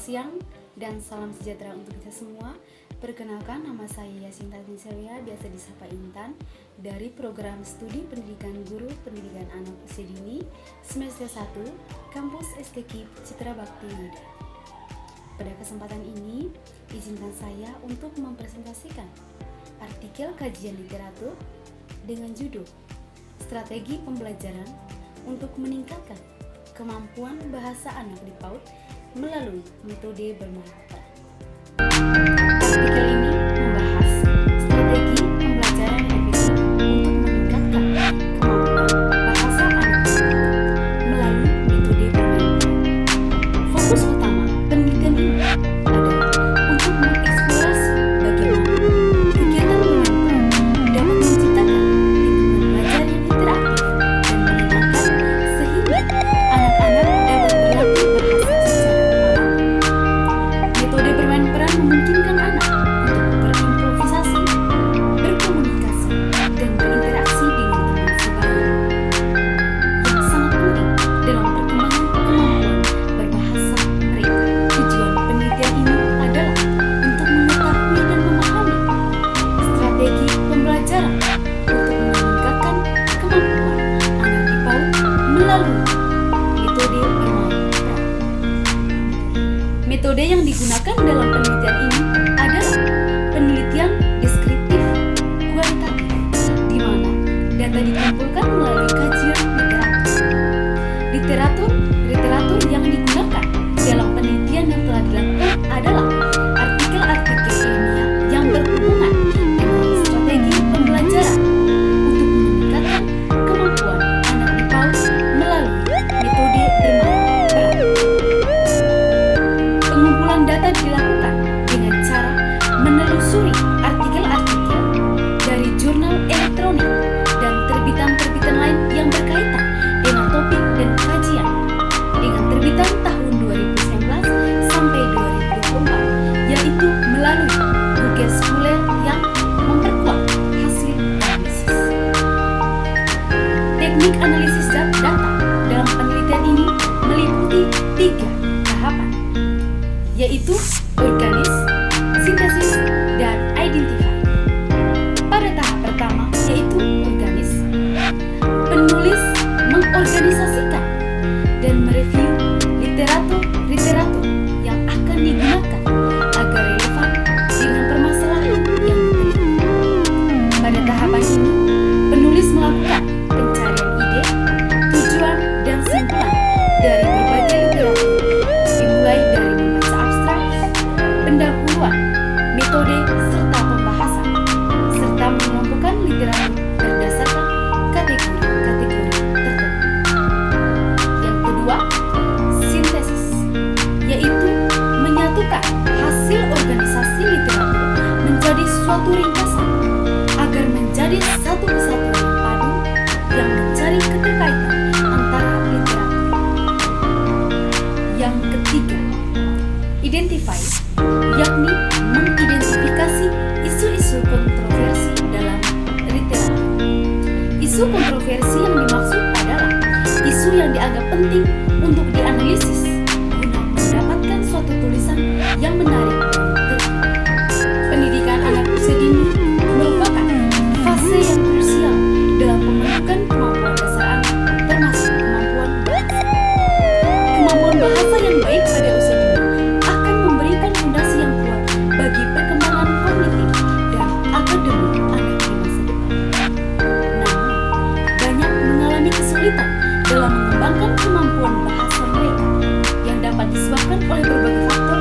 siang dan salam sejahtera untuk kita semua. Perkenalkan, nama saya Yasinta Tinselya, biasa disapa Intan, dari program studi pendidikan guru pendidikan anak usia dini semester 1 kampus STKIP Citra Bakti Ngada. Pada kesempatan ini, izinkan saya untuk mempresentasikan artikel kajian literatur dengan judul Strategi Pembelajaran untuk Meningkatkan Kemampuan Bahasa Anak di PAUD melalui metode bermain peran. Artikel ini membahas strategi pembelajaran yang efektif untuk meningkatkan kemampuan bahasa anak melalui metode bermain peran. Fokus utama penelitian ini adalah untuk mengeksplorasi bagaimana kegiatan bermain peran dapat menciptakan lingkungan belajar yang interaktif dan menyenangkan sehingga anak-anak dapat berlatih bahasa secara alami. Metode bermain peran memungkinkan anak untuk berimprovisasi, berkomunikasi, dan berinteraksi dengan teman sebaya, yang sangat penting dalam perkembangan kemampuan berbahasa mereka. Tujuan penelitian ini adalah untuk mengetahui dan memahami strategi pembelajaran untuk meningkatkan kemampuan anak di PAUD melalui metode bermain peran. Metode yang digunakan dalam penelitian ini adalah penelitian deskriptif kualitatif, di mana data dikumpulkan melalui kajian literatur. Literatur yang digunakan dalam penelitian yang telah dilakukan adalah artikel-artikel ilmiah yang berhubungan dengan strategi pembelajaran untuk meningkatkan kemampuan anak di PAUD melalui metode bermain peran. Pengumpulan data dilakukan dengan cara menelusuri artikel-artikel dari jurnal elektronik dan terbitan-terbitan lain yang berkaitan dengan topik dan kajian, dengan terbitan tahun 2019 sampai 2024, yaitu melalui buku Scholar yang memperkuat hasil analisis. Teknik analisis data dalam penelitian ini meliputi 3 tahapan, yaitu organis, sintesis, dan identify. Pada tahap pertama, yaitu organis, penulis mengorganisasikan dan mereview literatur yang akan digunakan agar relevan dengan permasalahan yang diteliti. Pada tahapan ini, penulis melakukan pencarian ide, tujuan, dan simpulan dari berbagai literatur, dimulai dari membaca abstrak, pendahuluan, metode, serta pembahasan, serta mengelompokkan literatur berdasarkan kategori-kategori tertentu. Yang kedua, sintesis, yaitu menyatukan hasil organisasi literatur menjadi suatu ringkasan agar menjadi satu kesatuan yang padu yang mencari keterkaitan antara literatur. Yang ketiga, identify, yakni mengidentifikasi isu-isu kontroversi dalam literatur. Isu kontroversi yang dimaksud adalah isu yang dianggap penting untuk dianalisis guna mendapatkan suatu tulisan yang menarik dan tepat. Pendidikan anak usia dini merupakan fase yang krusial dalam pembentukan kemampuan dasar anak, termasuk kemampuan bahasa. Kemampuan bahasa yang baik pada usia dini akan memberikan fondasi yang kuat bagi perkembangan kognitif dan akademik anak di masa depan. Namun, banyak mengalami kesulitan dalam mengembangkan kemampuan bahasa mereka yang dapat disebabkan oleh berbagai faktor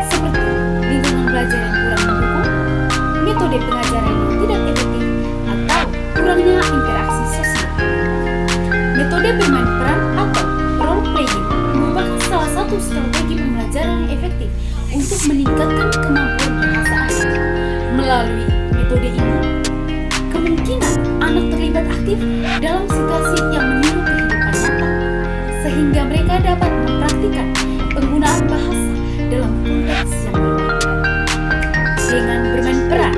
seperti lingkungan belajar yang kurang mendukung, metode pengajaran yang tidak efektif, atau kurangnya interaksi sosial. Metode bermain peran atau role playing merupakan salah satu strategi pembelajaran yang efektif untuk meningkatkan kemampuan bahasa anak. Melalui metode ini, kemungkinan anak terlibat aktif dalam situasi yang meniru kehidupan nyata, sehingga mereka dapat mempraktikkan penggunaan bahasa dalam konteks yang berbeda. Dengan bermain peran,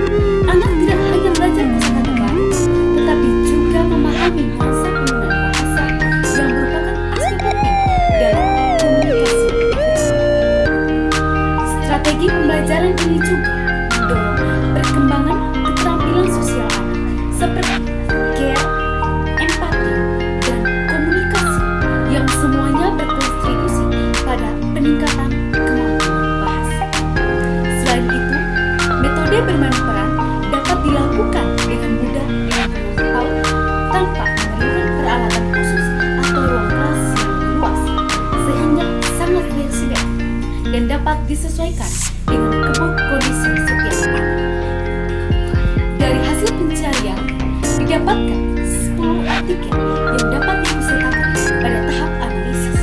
anak tidak hanya belajar kosakata baru, tetapi juga memahami nuansa penggunaan bahasa yang merupakan aspek penting dalam komunikasi efektif. peralatan khusus atau ruang kelas yang lebih luas, sehingga sangat fleksibel dan dapat disesuaikan dengan kondisi setiap anak. Dari hasil pencarian didapatkan 10 artikel yang dapat disertakan pada tahap analisis,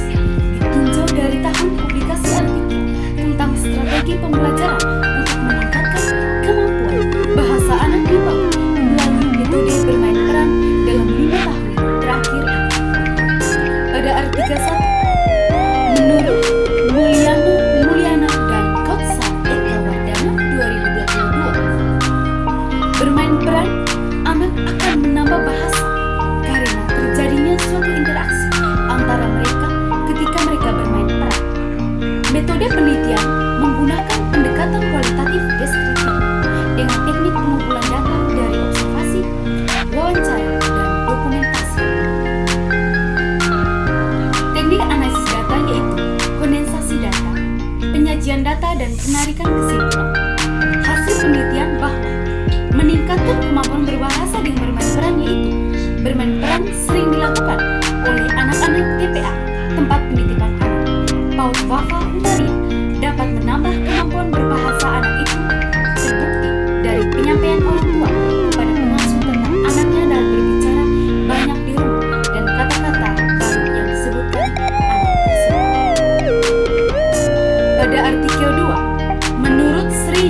ditinjau dari tahap publikasi artikel tentang strategi pembelajaran untuk meningkatkan kemampuan bahasa anak di bawah melalui metode bermain peran dalam 5 tahun terakhir ini. Pada artikel 1, menurut Mulyana dan Kotsa Eka Wardana 2022, bermain peran anak akan menambah bahasa karena terjadinya suatu interaksi antara mereka ketika mereka bermain peran. Metode penelitian menggunakan pendekatan kualitatif deskriptif dengan teknik pengumpulan data dari observasi, wawancara, dan dokumentasi. Teknik analisis data yaitu kondensasi data, penyajian data, dan penarikan kesimpulan. Hasil penelitian bahwa meningkatkan kemampuan berbahasa dengan bermain peran yaitu bermain peran sering dilakukan oleh anak-anak TPA, tempat penitipan anak, PAUD Wafa Hungaria, dapat menambah kemampuan berbahasa anak itu. Terbukti dari penyampaian orang tua kepada pengasuh tentang anaknya dalam berbicara banyak di rumah dan kata-kata baru yang disebutkan anak tersebut. Pada artikel 2, menurut Sri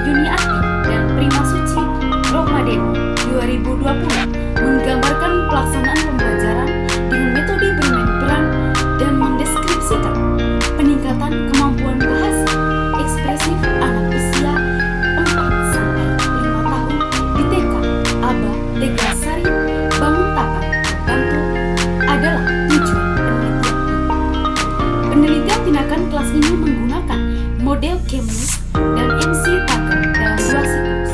Yuniati dan Prima Suci Rohmaden 2020, menggambarkan pelaksanaan pembelajaran dengan metode bermain peran dan mendeskripsikan peningkatan kemampuan bahasa ekspresif anak usia 4-5 tahun di TK Aba Tegasari, Banguntapan, Bantul adalah tujuan penelitian. Penelitian tindakan kelas ini menggunakan model Chemnitz dan MC Tucker dalam 2 siklus.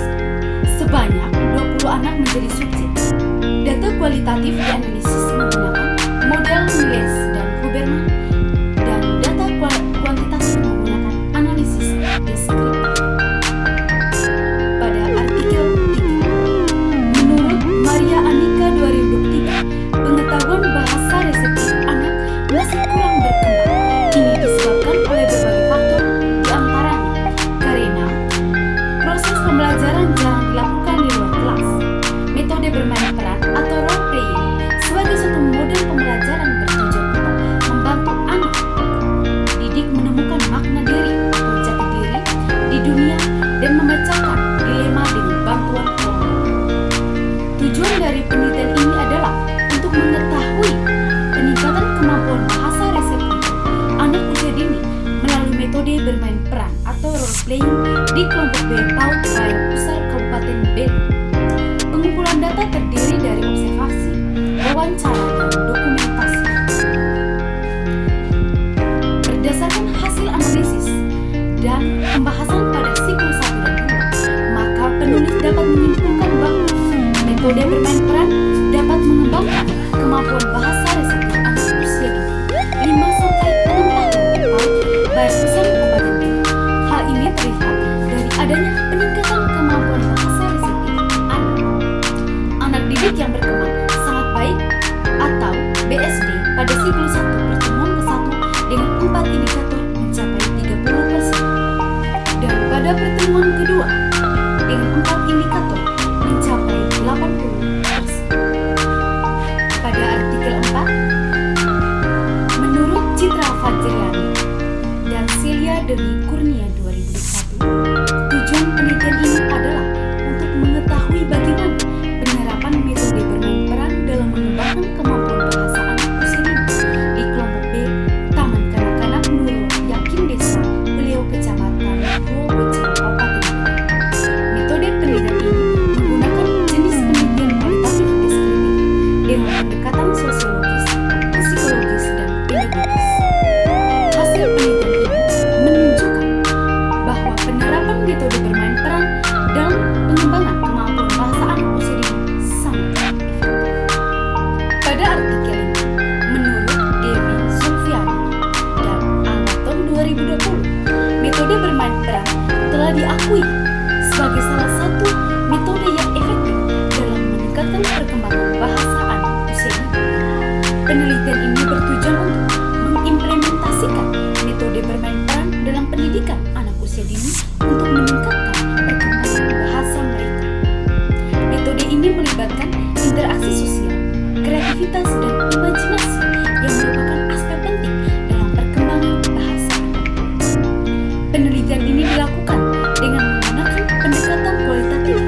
Sebanyak 20 anak menjadi subjek. Data kualitatif dianalisis menggunakan model Miles dan Huberman, dan data kuantitatif menggunakan analisis deskriptif. Pada artikel 3, menurut Maria Anika 2023, pengetahuan bahasa reseptif anak masih kurang berkembang. Ini disebabkan oleh berbagai faktor, diantaranya karena proses pembelajaran jarang dilakukan di luar kelas. Metode bermain peran atau role playing sebagai suatu model pembelajaran bertujuan untuk membantu anak didik menemukan makna diri atau jati diri di dunia dan memecahkan dilema dengan bantuan orang tua. Tujuan dari penelitian ini adalah untuk mengetahui peningkatan kemampuan bahasa reseptif anak usia dini melalui metode bermain peran atau role playing di kelompok B PAUD Bayan Pusar Kabupaten Belu. Pengumpulan data terdiri dari observasi, wawancara, dan dokumentasi. Berdasarkan hasil analisis dan pembahasan pada siklus 1 dan 2, maka penulis dapat menyimpulkan bahwa metode bermain peran dapat mengembangkan kemampuan bahasa reseptif anak usia dini 5-6 tahun di PAUD Bayan Pusar Kabupaten Belu. Hal ini terlihat dari adanya peningkatan kemampuan bahasa reseptif anak didik yang berkembang sangat baik atau BSD pada siklus 1 pertemuan ke-1 dengan 4 indikator mencapai 30%, dan pada pertemuan kedua dengan 4 indikator mencapai 80%. Pada artikel Penelitian ini bertujuan untuk mengimplementasikan metode bermain peran dalam pendidikan anak usia dini untuk meningkatkan perkembangan bahasa mereka. Metode ini melibatkan interaksi sosial, kreativitas, dan imajinasi yang merupakan aspek penting dalam perkembangan bahasa. Penelitian ini dilakukan dengan menggunakan pendekatan kualitatif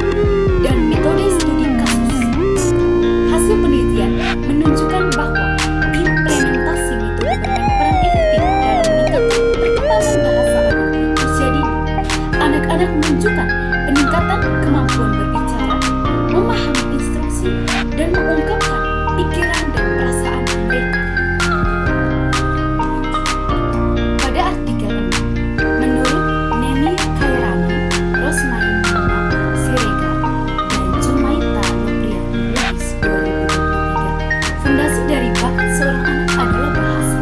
dan metode studi kasus. Hasil penelitian menunjukkan bahwa implementasi metode bermain peran efektif dalam meningkatkan perkembangan bahasa anak usia dini. Anak-anak menunjukkan peningkatan kemampuan berbicara, memahami instruksi, dan mengungkapkan pikiran dan perasaan mereka. Pada artikel ini, menurut Neni Kairani, Rosmain Nina Siregar, dan Jumaita Nupriya Lubis 2023, fondasi dari bakat seorang anak adalah bahasa.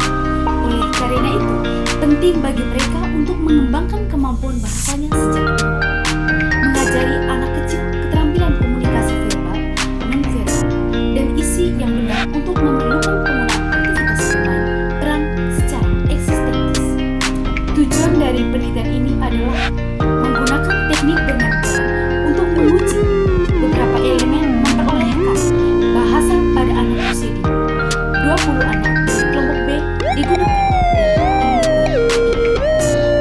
Oleh karena itu, penting bagi mereka untuk mengembangkan kemampuan bahasanya sejak dini. Mengajari anak kecil keterampilan komunikasi verbal, non-verbal, dan isi yang benar untuk memerlukan penggunaan aktivitas bermain peran secara eksistentis. Tujuan dari penelitian ini adalah menggunakan teknik bermain peran untuk menguji beberapa elemen memperolehkan bahasa pada anak usia dini. 20 anak dari kelompok B digunakan.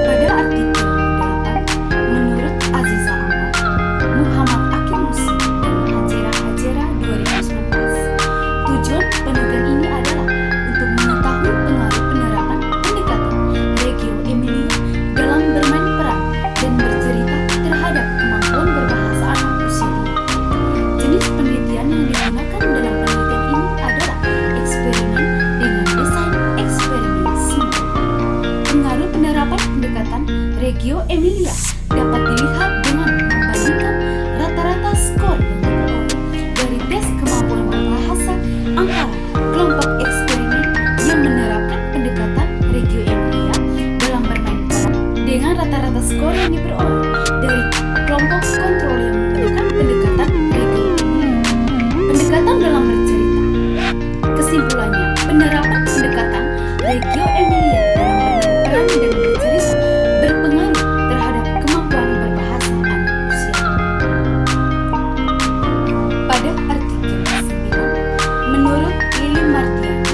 Pada artikel 8, menurut Aziza Ahmad, Muhammad Akim Musi, dan Hajera 2019, tujuan penelitian ini adalah untuk mengetahui pengaruh penerapan pendekatan Reggio Emilia dalam bermain peran dan bercerita terhadap kemampuan berbahasa anak usia dini. Jenis penelitian yang digunakan dalam penelitian ini adalah eksperimen dengan desain eksperimen simpel. Pengaruh penerapan pendekatan Reggio Emilia dapat dilihat dengan membandingkan rata-rata skor yang diperoleh dari tes kemampuan berbahasa antara kelompok eksperimen yang menerapkan pendekatan Reggio Emilia dalam bermain peran dengan rata-rata skor yang diperoleh dari kelompok kontrol yang menggunakan pendekatan Reggio Emilia. Pendekatan dalam bercerita. Kesimpulannya, penerapan pendekatan Reggio Emilia dalam bermain peran dan bercerita berpengaruh terhadap kemampuan berbahasa anak usia dini. Pada artikel 9, menurut Lili Mardiani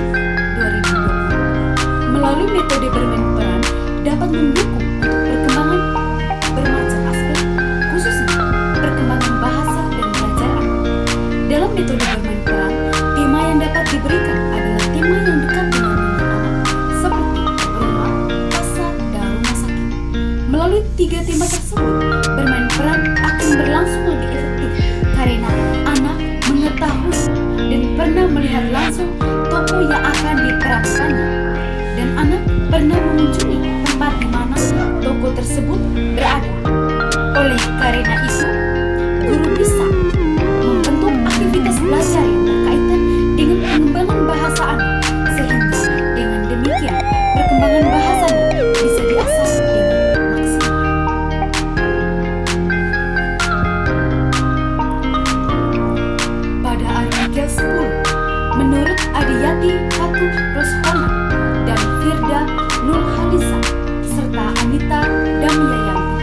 2020, melalui metode bermain peran dapat mendukung untuk perkembangan bermacam aspek, khususnya perkembangan bahasa dan belajar anak. Dalam metode bermain peran, tema yang dapat diberikan adalah tema yang dekat dengan dunia anak, seperti rumah, pasar, dan rumah sakit. Melalui 3 tema tersebut, bermain peran akan berlangsung lebih efektif karena anak mengetahui dan pernah melihat langsung tokoh yang akan diperankannya, dan anak pernah mengunjungi tempat di mana tokoh tersebut berada. Oleh karena itu, guru bisa membentuk aktivitas belajar yang berkaitan dengan pengembangan bahasa anak, sehingga dengan demikian perkembangan bahasanya bisa diasah dengan maksimal. Pada artikel 10, menurut Adiyati Fatu Roshona dan Firda Nurhalisa serta Anita Damiayanti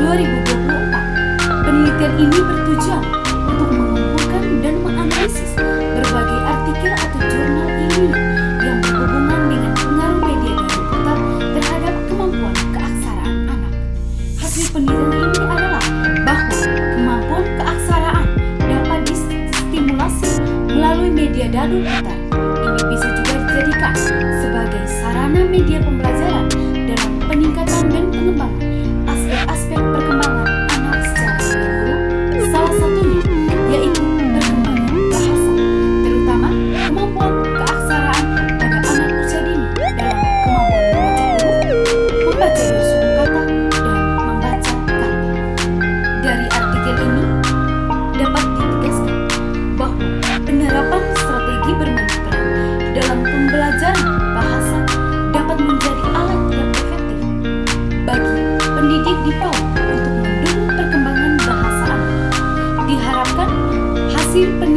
2024, penelitian ini bertujuan untuk mengumpulkan dan menganalisis berbagai artikel atau jurnal ilmiah yang berhubungan dengan pengaruh media dan digital terhadap kemampuan keaksaraan anak. Hasil penelitian ini adalah bahwa kemampuan keaksaraan dapat distimulasi melalui media dan digital. Ini bisa juga dijadikan sebagai sarana media pembelajaran dalam peningkatan dan pengembangan aspek-aspek perkembangan anak secara menyeluruh. Salah satunya yaitu perkembangan bahasa, terutama kemampuan keaksaraan pada anak usia dini dalam kemampuan membaca huruf, membaca dari suku kata, dan membaca kata. Dari artikel ini dapat ditegaskan bahwa penerapan strategi bermain peran dalam pembelajaran bahasa dapat menjadi alat yang efektif bagi pendidik di PAUD untuk mendukung perkembangan bahasa anak. Diharapkan hasil penelitian